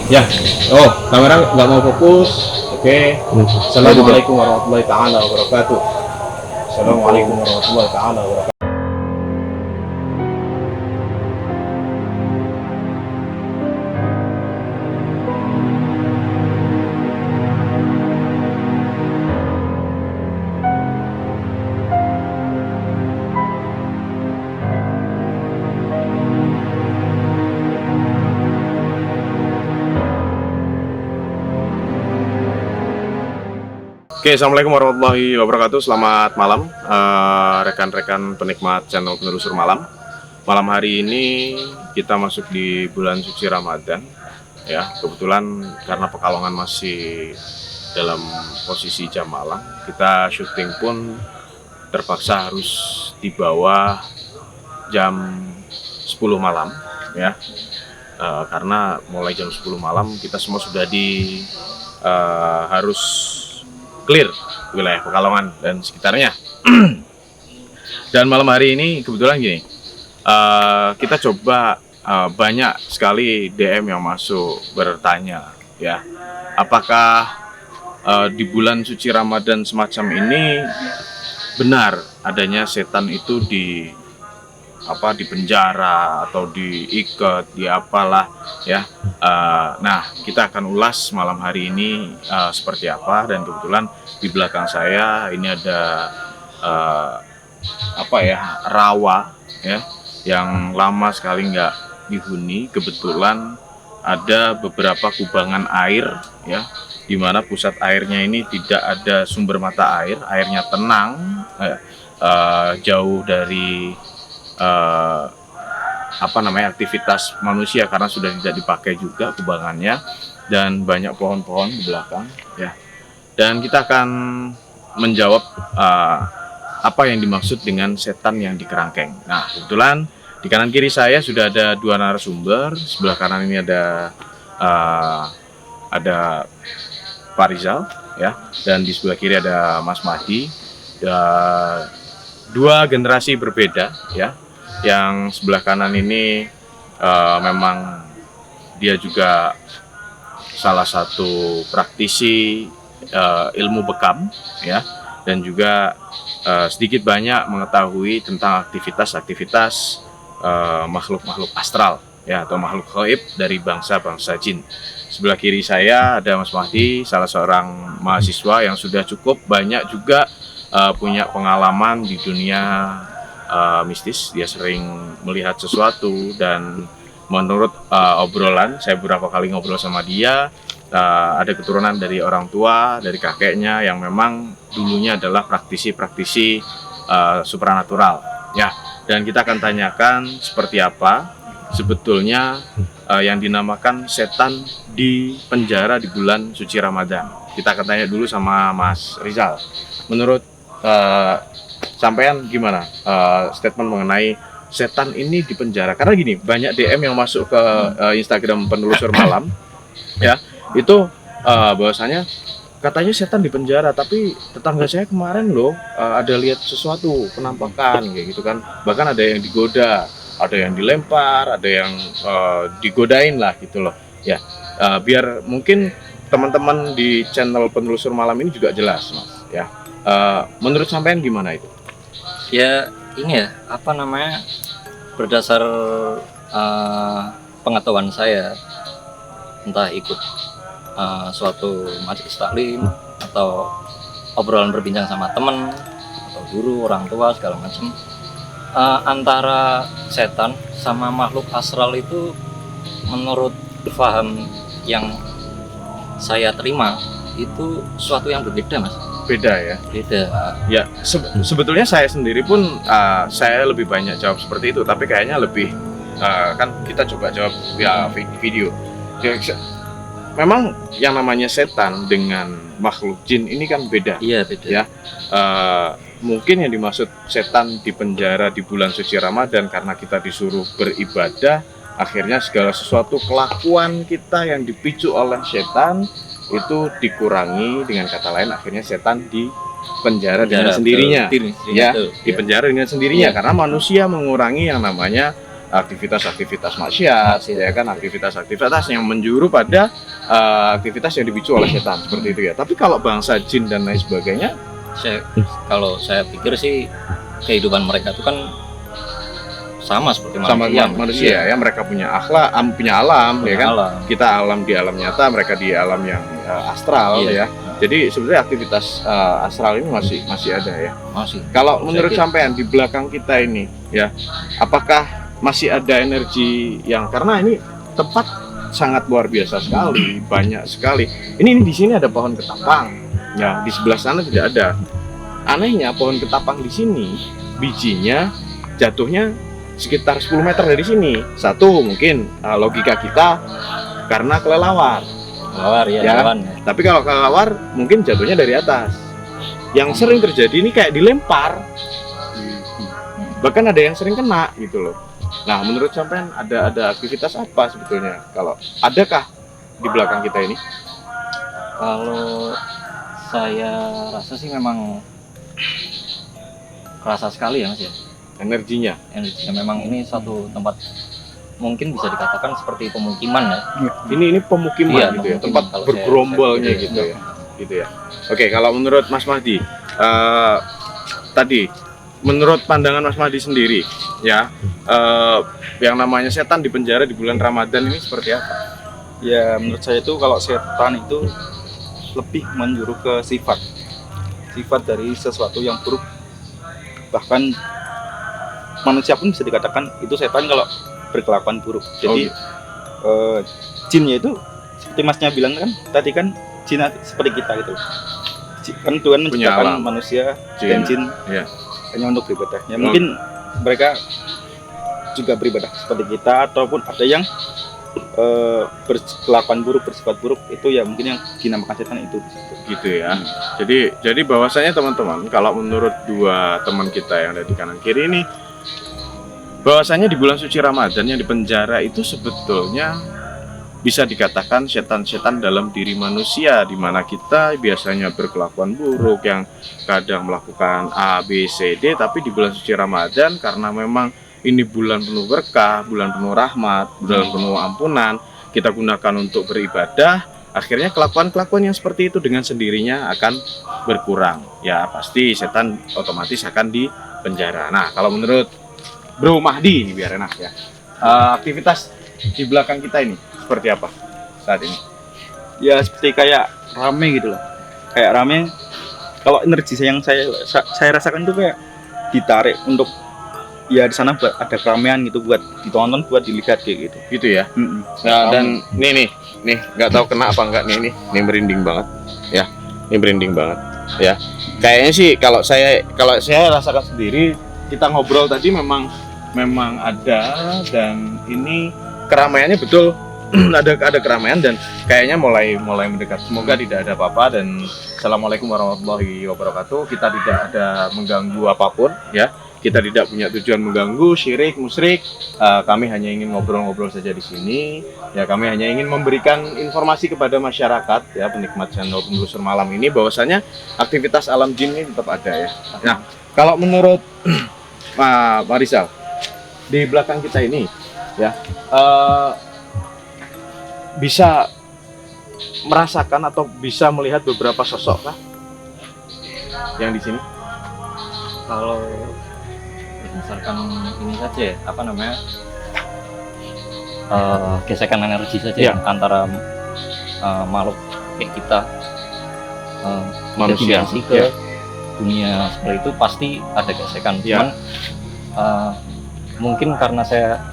Ya, oh kamera nggak mau fokus. Oke. Assalamualaikum warahmatullahi taala wabarakatuh. Assalamualaikum warahmatullahi taala wabarakatuh. Oke, assalamualaikum warahmatullahi wabarakatuh. Selamat malam, rekan-rekan penikmat channel Penelusur Malam. Malam hari ini kita masuk di bulan suci Ramadan. Ya, kebetulan karena Pekalongan masih dalam posisi jam malam, kita syuting pun terpaksa harus di bawah jam 10 malam, ya. Karena mulai jam 10 malam kita semua sudah harus clear wilayah Pekalongan dan sekitarnya. Dan malam hari ini kebetulan gini, kita coba banyak sekali DM yang masuk bertanya, ya, apakah di bulan suci Ramadan semacam ini benar adanya setan itu di penjara atau diikat, di apalah, ya. Nah, kita akan ulas malam hari ini seperti apa. Dan kebetulan di belakang saya ini ada rawa, ya, yang lama sekali nggak dihuni. Kebetulan ada beberapa kubangan air, ya, di mana pusat airnya ini tidak ada sumber mata air, airnya tenang, jauh dari aktivitas manusia karena sudah tidak dipakai juga kubangannya, dan banyak pohon-pohon di belakang, ya. Dan kita akan menjawab apa yang dimaksud dengan setan yang di kerangkeng. Nah, kebetulan di kanan kiri saya sudah ada dua narasumber. Sebelah kanan ini ada Pak Rizal, ya, dan di sebelah kiri ada Mas Mahdi. Dua generasi berbeda, ya. Yang sebelah kanan ini memang dia juga salah satu praktisi ilmu bekam, ya, dan juga sedikit banyak mengetahui tentang aktivitas makhluk-makhluk astral, ya, atau makhluk gaib dari bangsa-bangsa jin. Sebelah kiri saya ada Mas Mahdi, salah seorang mahasiswa yang sudah cukup banyak juga punya pengalaman di dunia mistis. Dia sering melihat sesuatu, dan menurut obrolan saya beberapa kali ngobrol sama dia, ada keturunan dari orang tua, dari kakeknya yang memang dulunya adalah praktisi supranatural, ya. Dan kita akan tanyakan seperti apa sebetulnya yang dinamakan setan di penjara di bulan suci Ramadan. Kita akan tanya dulu sama Mas Rizal. Menurut sampean gimana statement mengenai setan ini di penjara? Karena gini, banyak DM yang masuk ke Instagram Penelusur Malam, ya, itu bahwasanya katanya setan di penjara, tapi tetangga saya kemarin loh ada lihat sesuatu penampakan kayak gitu kan. Bahkan ada yang digoda, ada yang dilempar, ada yang digodain lah gitu loh, ya. Biar mungkin teman-teman di channel Penelusur Malam ini juga jelas, Mas, ya. Menurut sampean gimana itu? Ya, ini ya, berdasar pengetahuan saya, entah ikut suatu majelis taklim atau obrolan berbincang sama teman atau guru, orang tua, segala macam, antara setan sama makhluk astral itu, menurut paham yang saya terima, itu suatu yang berbeda, Mas. Beda, ya? Beda. Ya, sebetulnya saya sendiri pun saya lebih banyak jawab seperti itu, tapi kayaknya lebih kan kita coba jawab via video. Memang yang namanya setan dengan makhluk jin ini kan beda. Iya, beda. Ya, mungkin yang dimaksud setan di penjara di bulan suci Ramadan karena kita disuruh beribadah, akhirnya segala sesuatu kelakuan kita yang dipicu oleh setan itu dikurangi. Dengan kata lain, akhirnya setan di penjara dengan sendirinya, ya, di penjara dengan sendirinya, karena manusia mengurangi yang namanya aktivitas maksiat, ya kan, aktivitas yang menjuru pada aktivitas yang dipicu oleh setan seperti itu ya. Tapi kalau bangsa jin dan lain sebagainya, Kalau saya pikir sih kehidupan mereka itu kan sama seperti sama manusia. manusia ya, mereka punya akhlak, punya alam, ya kan. Alam. Kita alam di alam nyata, mereka di alam yang astral, Iya. ya. Jadi sebenarnya aktivitas astral ini masih ada ya. Masih. Kalau menurut saya sampean di belakang kita ini ya, apakah masih ada energi yang, karena ini tempat sangat luar biasa sekali, banyak sekali. Ini di sini ada pohon ketapang, ya di sebelah sana tidak ada. Anehnya pohon ketapang di sini bijinya jatuhnya sekitar 10 meter dari sini. Satu mungkin logika kita karena kelelawar. kelawar ya, Ya. lawan. Tapi kalau kelelawar mungkin jatuhnya dari atas. Yang sering terjadi ini kayak dilempar. Bahkan ada yang sering kena gitu loh. Nah, menurut sampean ada aktivitas apa sebetulnya? Kalau adakah di belakang kita ini? Kalau saya rasa sih memang kerasa sekali ya Mas ya. Energinya. Energinya memang ini satu tempat mungkin bisa dikatakan seperti pemukiman ya. Ini pemukiman Iya, gitu ya, pemukiman tempat kalau bergerombolnya saya gitu ya. Gitu ya. Oke, kalau menurut Mas Mahdi, tadi menurut pandangan Mas Mahdi sendiri ya, yang namanya setan di penjara di bulan Ramadan ini seperti apa? Ya menurut saya itu kalau setan itu lebih menjuru ke sifat dari sesuatu yang buruk. Bahkan manusia pun bisa dikatakan itu setan kalau berkelakuan buruk. Jadi jinnya itu seperti Masnya bilang kan tadi kan jin seperti kita gitu. Kan Tuhan Punya menciptakan alam. manusia dan jin Iya. hanya untuk beribadah. Ya mungkin mereka juga beribadah seperti kita, ataupun ada yang berkelakuan buruk, bersifat buruk, itu ya mungkin yang dinamakan setan itu. Gitu ya. Jadi bahwasanya teman-teman, kalau menurut dua teman kita yang ada di kanan kiri ini, bahwasanya di bulan suci Ramadan yang di penjara itu sebetulnya bisa dikatakan setan-setan dalam diri manusia, di mana kita biasanya berkelakuan buruk, yang kadang melakukan A, B, C, D, tapi di bulan suci Ramadan karena memang ini bulan penuh berkah, bulan penuh rahmat, bulan penuh ampunan, kita gunakan untuk beribadah, akhirnya kelakuan-kelakuan yang seperti itu dengan sendirinya akan berkurang. Ya pasti setan otomatis akan di penjara. Nah, kalau menurut Bro Mahdi, biar enak ya, aktivitas di belakang kita ini seperti apa saat ini? Ya seperti kayak rame gitu loh, kayak rame. Kalau energi yang saya rasakan itu kayak ditarik untuk ya di sana buat ada keramaian gitu, buat ditonton, buat dilihat kayak gitu. Gitu ya. Nah, dan nih nggak tahu kena apa enggak nih merinding banget ya, ini merinding banget ya. Kayaknya sih kalau saya rasakan sendiri, kita ngobrol tadi memang ada, dan ini keramaiannya betul ada keramaian, dan kayaknya mulai mendekat. Semoga tidak ada apa-apa, dan assalamualaikum warahmatullahi wabarakatuh. Kita tidak ada mengganggu apapun ya. Kita tidak punya tujuan mengganggu, syirik, musyrik. Kami hanya ingin ngobrol-ngobrol saja di sini. Ya, kami hanya ingin memberikan informasi kepada masyarakat ya, penikmat channel Penelusur Malam ini, bahwasanya aktivitas alam jin ini tetap ada ya. Nah, kalau menurut Pak Rizal, di belakang kita ini ya, bisa merasakan atau bisa melihat beberapa sosok kah yang di sini? Kalau berdasarkan ini saja ya, apa namanya, gesekan energi saja Ya. antara makhluk kayak kita, Manusia, dimensi ke ya. dunia seperti itu pasti ada gesekan. Ya. Cuman mungkin karena saya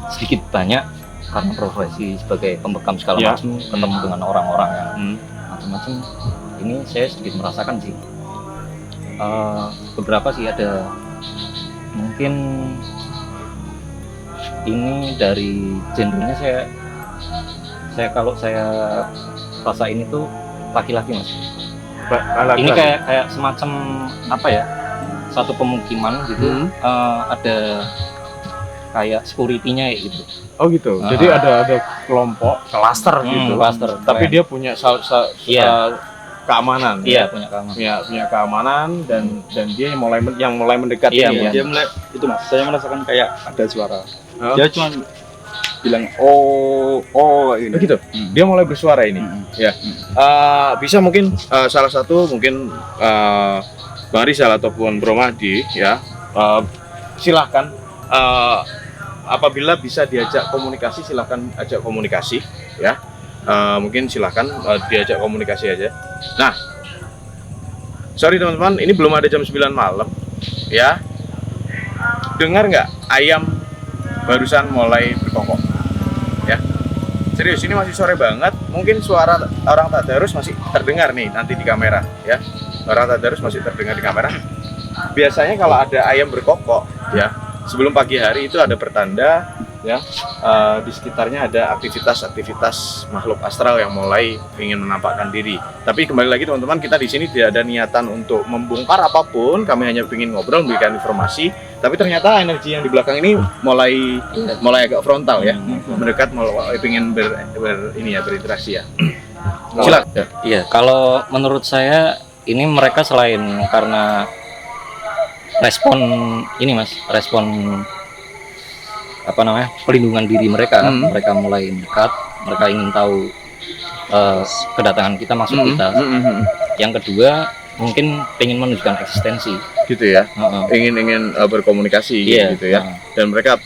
sedikit banyak karena profesi sebagai pembekam segala Ya. macam, ketemu dengan orang-orang yang Hmm. macam-macam, ini saya sedikit merasakan sih. Beberapa sih ada, mungkin ini dari gendernya saya kalau saya rasa ini tuh laki-laki Mas. Ini kayak semacam apa ya, satu pemukiman gitu, ada kayak security-nya gitu. Oh gitu. Jadi ada kelompok, klaster gitu. Cluster. Tapi dia punya keamanan. Iya, punya keamanan. Punya keamanan dan dia yang mulai mendekat Iya, ini ya. Dia mulai itu Mas, saya merasakan kayak ada suara. Hah? Dia cuma bilang oh ini. Begitu. Dia mulai bersuara ini. Ya. Bisa mungkin salah satu mungkin Bang Rizal ataupun Bro Mahdi ya. Silahkan apabila bisa diajak komunikasi silahkan ajak komunikasi ya. Mungkin silahkan diajak komunikasi aja. Nah, sorry teman-teman, ini belum ada jam 9 malam ya. Dengar nggak ayam barusan mulai berkokok ya. Serius, ini masih sore banget. Mungkin suara orang tadarus masih terdengar nih nanti di kamera ya. Orang tadarus masih terdengar di kamera. Biasanya kalau ada ayam berkokok ya, sebelum pagi hari itu ada pertanda ya, di sekitarnya ada aktivitas makhluk astral yang mulai ingin menampakkan diri. Tapi kembali lagi teman-teman, kita di sini tidak ada niatan untuk membongkar apapun, kami hanya ingin ngobrol, memberikan informasi. Tapi ternyata energi yang di belakang ini mulai agak frontal ya, mendekat, mulai ingin berinteraksi ya. Silakan. Iya, kalau menurut saya ini mereka selain karena respon ini Mas, respon pelindungan diri mereka, mereka mulai dekat, mereka ingin tahu kedatangan kita, maksud kita. Yang kedua mungkin ingin menunjukkan eksistensi gitu ya. Ingin berkomunikasi gitu ya. Dan mereka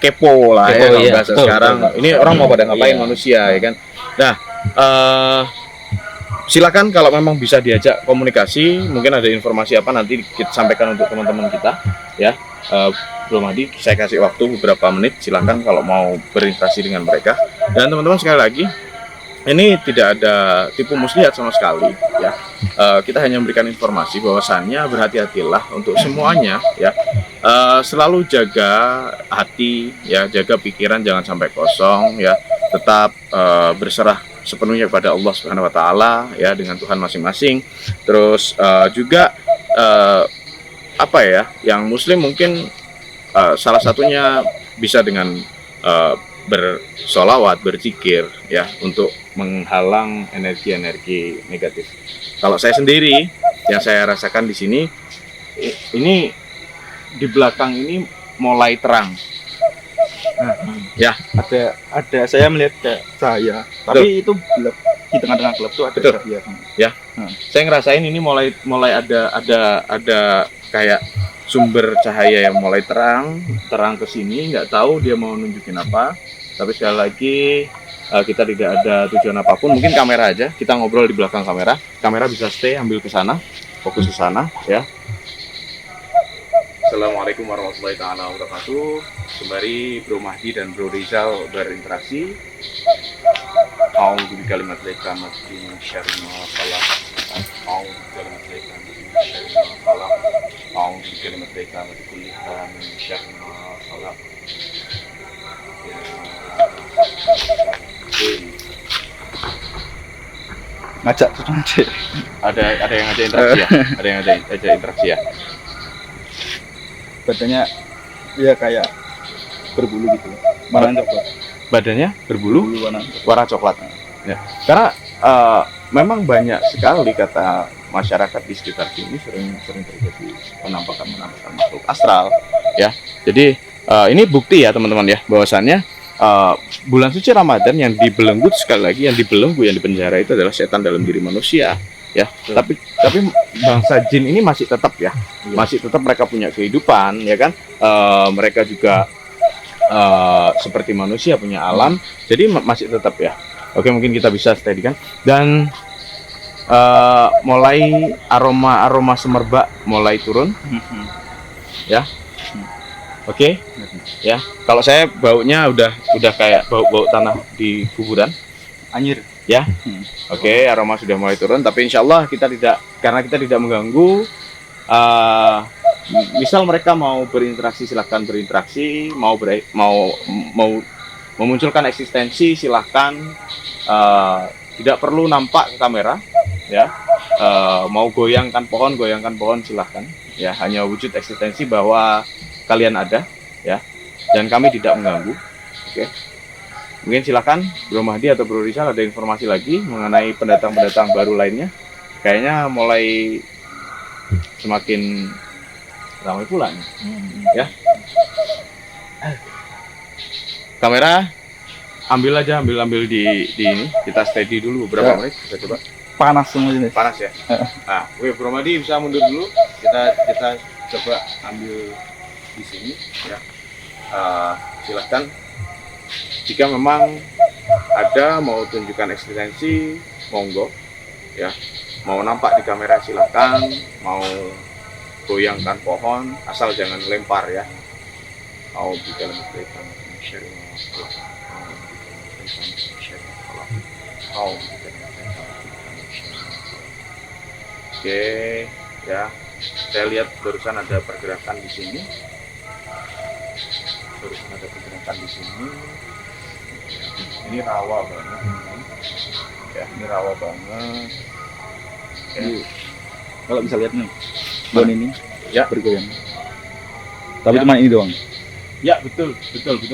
kepo lah ya kalau bahasa sekarang. Ini orang mau pada ngapain manusia ya kan. Nah, silakan kalau memang bisa diajak komunikasi, mungkin ada informasi apa nanti kita sampaikan untuk teman-teman kita ya. Bro Mahdi, saya kasih waktu beberapa menit, silakan kalau mau berinteraksi dengan mereka. Dan teman-teman sekali lagi, ini tidak ada tipu muslihat sama sekali ya. Kita hanya memberikan informasi bahwasannya berhati-hatilah untuk semuanya ya. Selalu jaga hati ya, jaga pikiran jangan sampai kosong ya. Tetap berserah sepenuhnya kepada Allah Subhanahu wa taala ya, dengan Tuhan masing-masing. Terus juga yang muslim mungkin salah satunya bisa dengan bersolawat, berzikir ya, untuk menghalang energi-energi negatif. Kalau saya sendiri yang saya rasakan di sini, ini di belakang ini mulai terang. Ya, ada saya melihat kayak cahaya, tapi itu gelap, di tengah-tengah gelap itu ada cahaya. Ya. Saya ngerasain ini mulai ada kayak sumber cahaya yang mulai terang ke sini, nggak tahu dia mau nunjukin apa. Tapi sekali lagi kita tidak ada tujuan apapun, mungkin kamera aja, kita ngobrol di belakang kamera. Kamera bisa stay, ambil ke sana, fokus ke sana ya. Assalamualaikum warahmatullahi wabarakatuh. Kembali Bro Mahdi dan Bro Rizal berinteraksi. A'udzu bikalimatillahi tammati min syarri ma khalaq. A'udzu bikalimatillahi tammati min syarri ma khalaq. A'udzu bikalimatillahi tammati kulliha min syarri ma khalaq. Ngajak tuh aja. Ada yang ngajak interaksi ya? Ada yang ngajak interaksi ya? Badannya ya kayak berbulu gitu. Warna coklat. Badannya berbulu warna coklat. Ya. Karena memang banyak sekali kata masyarakat di sekitar sini sering terjadi penampakan makhluk astral ya. Jadi ini bukti ya teman-teman ya, bahwasannya bulan suci Ramadan yang dibelenggu, sekali lagi yang dibelenggu, yang dipenjara itu adalah setan dalam diri manusia ya. Tapi bangsa jin ini masih tetap ya, masih tetap mereka punya kehidupan ya kan. Mereka juga seperti manusia punya alam, jadi masih tetap ya. Oke, mungkin kita bisa steady kan. Dan mulai aroma semerbak mulai turun ya. Oke. Ya, kalau saya baunya udah kayak bau tanah di kuburan, anjir ya. Oke, aroma sudah mulai turun, tapi insya Allah karena kita tidak mengganggu. Misal mereka mau berinteraksi, silahkan berinteraksi. Mau memunculkan eksistensi, silahkan. Tidak perlu nampak ke kamera, ya. Mau goyangkan pohon silahkan. Ya, hanya wujud eksistensi bahwa kalian ada, ya. Dan kami tidak mengganggu. Oke. Mungkin silakan Bro Mahdi atau Bro Rizal ada informasi lagi mengenai pendatang-pendatang baru lainnya. kayaknya mulai semakin ramai pula nih. Ya. Kamera ambil aja, ambil di ini. Kita steady dulu beberapa menit. Kita coba. Panas semua ini. Panas ya. Nah, oke, Bro Madi bisa mundur dulu. Kita coba ambil di sini. Ya. Silahkan. Jika memang ada mau tunjukkan eksistensi, monggo. Ya. Mau nampak di kamera silahkan. Mau goyangkan pohon, asal jangan lempar ya. Mau di dalam kelihatan share. Oke, ya. Saya lihat barusan ada pergerakan di sini. Ini rawa banget. Ya, ini rawa banget. Ini, kalau bisa lihat nih, pohon ini Ya. bergoyang. Tapi Ya. cuma ini doang. Ya, betul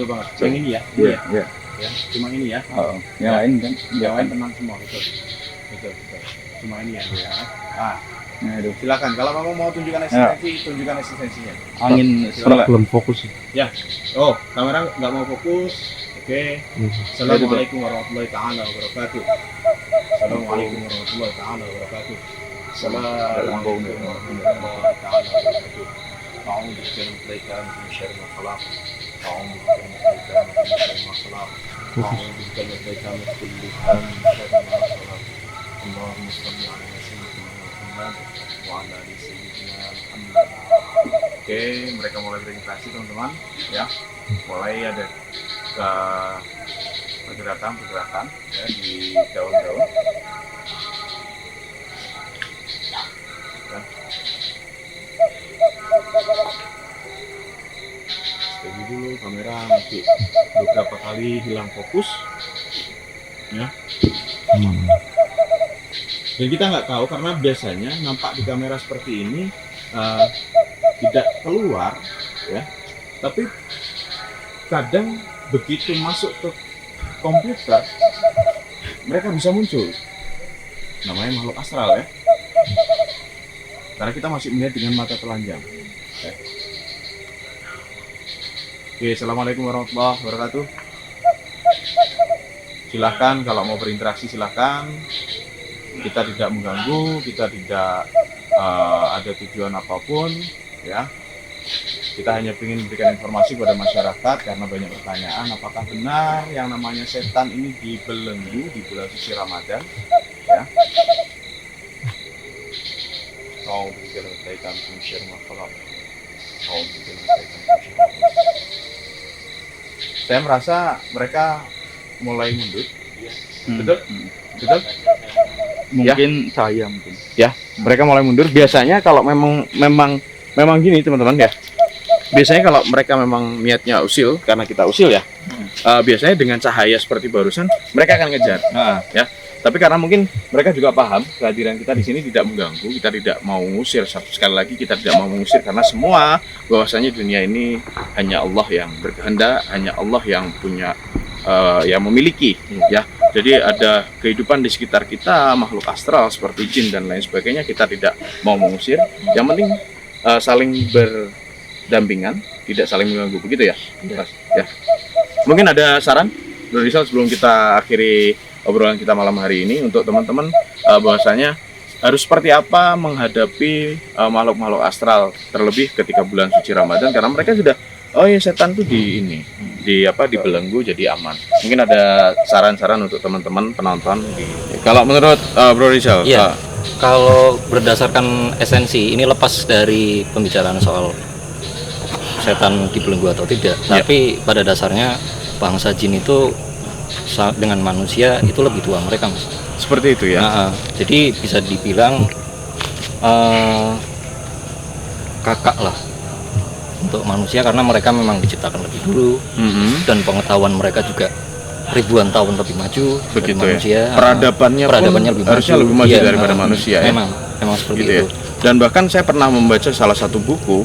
banget. Yang ini ya. Ini Iya, ya. iya. Ya, cuma ini ya. Yang lain kan, Yang lain tenang semua, betul. Cuma ini ya. Nah, itu. Silakan. Kalau kamu mau tunjukkan eksistensi, tunjukkan eksistensinya. Angin Silakan. belum fokus sih. Oh, kamera nggak mau fokus. Oke. Assalamualaikum warahmatullahi taala wabarakatuh. Assalamualaikum warahmatullahi taala wabarakatuh. Assalamualaikum warahmatullahi taala wabarakatuh. أعوذ بكلمة من شر ما خلق. أعوذ بكلمة من شر ما خلق. أعوذ بكلمة من كل هم شر ما خلق. اللهم صل على سيدنا Muhammad wa ala ali sayyidina Muhammad. Oke, mereka mulai berinteraksi teman-teman ya. Mulai ada pergerakan ya di daun-daun. Ya. Steady dulu kamera, nanti beberapa kali hilang fokus ya. Dan kita nggak tahu karena biasanya nampak di kamera seperti ini tidak keluar ya, tapi kadang begitu masuk ke komputer mereka bisa muncul, namanya makhluk astral ya, karena kita masih melihat dengan mata telanjang ya. Oke, assalamualaikum warahmatullahi wabarakatuh. Silahkan kalau mau berinteraksi silahkan. Kita tidak mengganggu, kita tidak ada tujuan apapun ya. Kita hanya ingin memberikan informasi kepada masyarakat karena banyak pertanyaan apakah benar yang namanya setan ini dibelenggu di bulan suci Ramadan ya. Kau berikan kebaikan share masalah. Kau berikan kebaikan. Saya merasa mereka mulai mundur. Betul? Betul? Mungkin saya mungkin. Ya, mereka mulai mundur. Biasanya kalau memang gini teman-teman ya. Biasanya kalau mereka memang niatnya usil, karena kita usil ya. Biasanya dengan cahaya seperti barusan mereka akan ngejar. Ya. Tapi karena mungkin mereka juga paham kehadiran kita di sini tidak mengganggu, kita tidak mau mengusir. Sekali lagi kita tidak mau mengusir karena semua bahwasanya dunia ini hanya Allah yang berkehendak, hanya Allah yang punya yang memiliki ya. Jadi ada kehidupan di sekitar kita, makhluk astral seperti jin dan lain sebagainya, kita tidak mau mengusir. Yang penting saling berdampingan, tidak saling mengganggu, begitu ya, Mas? Ya. Mungkin ada saran, Bro Rizal, sebelum kita akhiri obrolan kita malam hari ini untuk teman-teman bahwasanya harus seperti apa menghadapi makhluk-makhluk astral, terlebih ketika bulan suci Ramadan, karena mereka sudah setan tuh dibelenggu jadi aman. Mungkin ada saran-saran untuk teman-teman penonton kalau menurut Bro Rizal. Iya. Kalau berdasarkan esensi ini lepas dari pembicaraan soal setan dibelenggu atau tidak, tapi pada dasarnya bangsa jin itu dengan manusia itu lebih tua mereka, Mas. Seperti itu ya. Nah, jadi bisa dibilang kakak lah untuk manusia karena mereka memang diciptakan lebih dulu dan pengetahuan mereka juga ribuan tahun lebih maju begitu dari manusia. Ya. Peradabannya lebih harusnya maju. lebih maju daripada manusia ya. Memang seperti gitu itu. Ya. Dan bahkan saya pernah membaca salah satu buku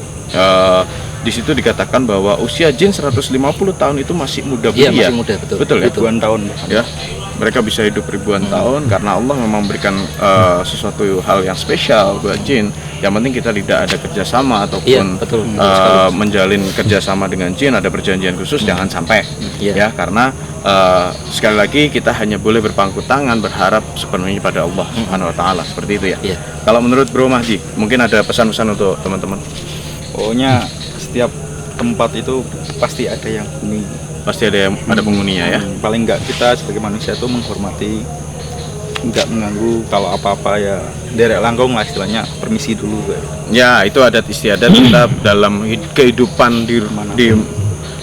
di situ dikatakan bahwa usia jin 150 tahun itu masih muda belia. Iya, masih muda, betul. Betul ya? Ribuan tahun. Ya. mereka bisa hidup ribuan tahun karena Allah memang memberikan sesuatu hal yang spesial buat jin. Yang penting kita tidak ada kerjasama ataupun betul. menjalin kerjasama dengan jin, ada perjanjian khusus, jangan sampai Iya. ya, karena sekali lagi kita hanya boleh berpangku tangan berharap sepenuhnya pada Allah Subhanahu Wa Taala, seperti itu ya. Iya. Kalau menurut Bro Mahdi, mungkin ada pesan-pesan untuk teman-teman. Pokoknya setiap tempat itu pasti ada yang huni. Pasti ada penghuninya ya. Paling enggak kita sebagai manusia itu menghormati, enggak mengganggu. Kalau apa-apa ya derek langkung lah istilahnya, permisi dulu kayak. Ya, itu adat istiadat kita dalam kehidupan di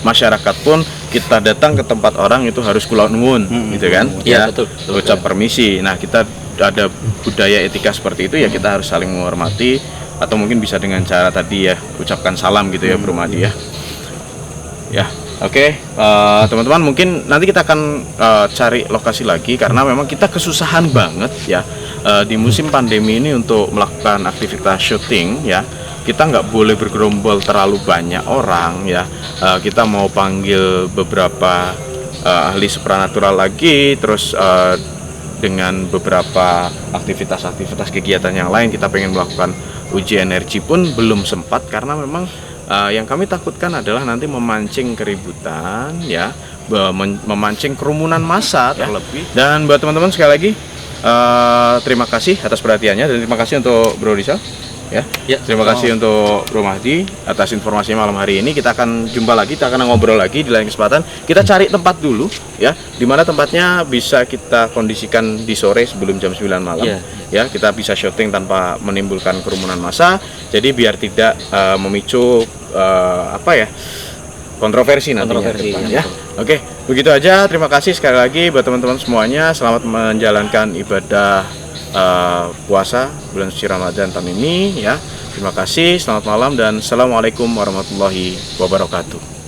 masyarakat pun, kita datang ke tempat orang itu harus kula nuwun, gitu kan? Iya, Ya, betul. ucap permisi. Nah, kita ada budaya etika seperti itu ya, kita harus saling menghormati, atau mungkin bisa dengan cara tadi ya, ucapkan salam gitu ya, Bro Mahdi ya. Ya, oke, teman-teman, mungkin nanti kita akan cari lokasi lagi karena memang kita kesusahan banget ya di musim pandemi ini untuk melakukan aktivitas syuting ya. Kita nggak boleh bergerombol terlalu banyak orang ya. Kita mau panggil beberapa ahli supranatural lagi, terus dengan beberapa aktivitas kegiatan yang lain kita pengen melakukan uji energi pun belum sempat karena memang yang kami takutkan adalah nanti memancing keributan ya, memancing kerumunan massa terlebih. Dan buat teman-teman sekali lagi terima kasih atas perhatiannya, dan terima kasih untuk Bro Rizal ya. Terima kasih untuk Bro Mahdi atas informasinya malam hari ini. Kita akan jumpa lagi, kita akan ngobrol lagi di lain kesempatan. Kita cari tempat dulu ya, dimana tempatnya bisa kita kondisikan di sore sebelum jam 9 malam ya, kita bisa syuting tanpa menimbulkan kerumunan massa, jadi biar tidak memicu kontroversi nantinya ke depan, ya. Oke, begitu aja. Terima kasih sekali lagi buat teman-teman semuanya. Selamat menjalankan ibadah puasa bulan suci Ramadan tahun ini ya. Terima kasih, selamat malam, dan assalamualaikum warahmatullahi wabarakatuh.